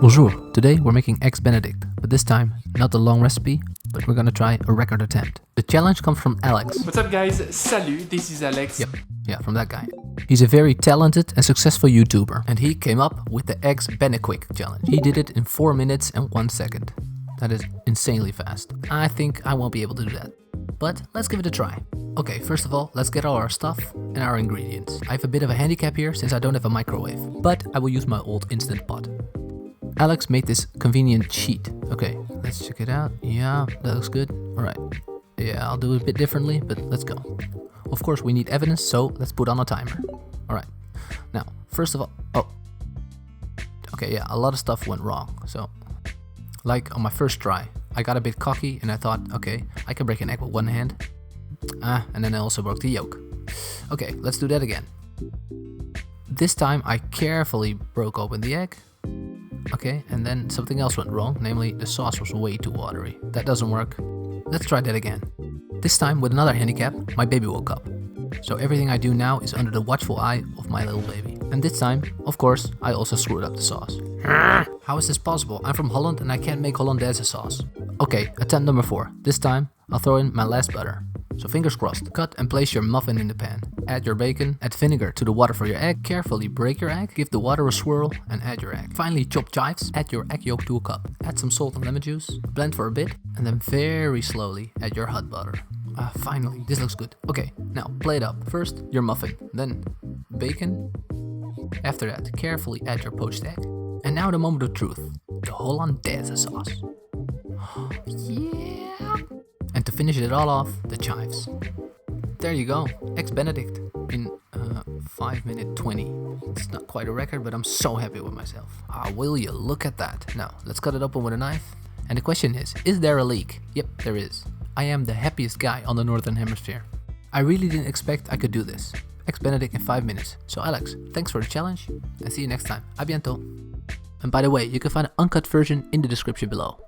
Bonjour, today we're making Egg Benedict, but this time not the long recipe, but we're gonna try a record attempt. The challenge comes from Alex. What's up guys, salut, this is Alex. Yep, yeah, from that guy. He's a very talented and successful YouTuber, and he came up with the Egg Benequick challenge. He did it in 4 minutes and 1 second. That is insanely fast. I think I won't be able to do that, but let's give it a try. Okay, first of all, let's get all our stuff and our ingredients. I have a bit of a handicap here since I don't have a microwave, but I will use my old Instant Pot. Alex made this convenient sheet. Okay, let's check it out. Yeah, that looks good. Alright. Yeah, I'll do it a bit differently, but let's go. Of course, we need evidence, so let's put on a timer. Alright. Now, first of all... Oh. Okay, yeah, a lot of stuff went wrong. So, like on my first try, I got a bit cocky and I thought, okay, I can break an egg with one hand. And then I also broke the yolk. Okay, let's do that again. This time I carefully broke open the egg. Okay, and then something else went wrong, namely the sauce was way too watery. That doesn't work. Let's try that again. This time with another handicap, my baby woke up. So everything I do now is under the watchful eye of my little baby. And this time, of course, I also screwed up the sauce. How is this possible? I'm from Holland and I can't make Hollandaise sauce. Okay, attempt number 4. This time, I'll throw in my last butter. So fingers crossed. Cut and place your muffin in the pan. Add your bacon, add vinegar to the water for your egg, carefully break your egg, give the water a swirl and add your egg. Finally chop chives, add your egg yolk to a cup. Add some salt and lemon juice, blend for a bit, and then very slowly add your hot butter. Finally, this looks good. Okay, now plate it up. First your muffin, then bacon. After that, carefully add your poached egg. And now the moment of truth, the Hollandaise sauce. Yeah! And to finish it all off, the chives. There you go, Egg Benedict in 5 minutes 20. It's not quite a record, but I'm so happy with myself. Will you look at that? Now, let's cut it open with a knife. And the question is there a leak? Yep, there is. I am the happiest guy on the Northern Hemisphere. I really didn't expect I could do this. Egg Benedict in 5 minutes. So Alex, thanks for the challenge, and see you next time. A bientôt. And by the way, you can find an uncut version in the description below.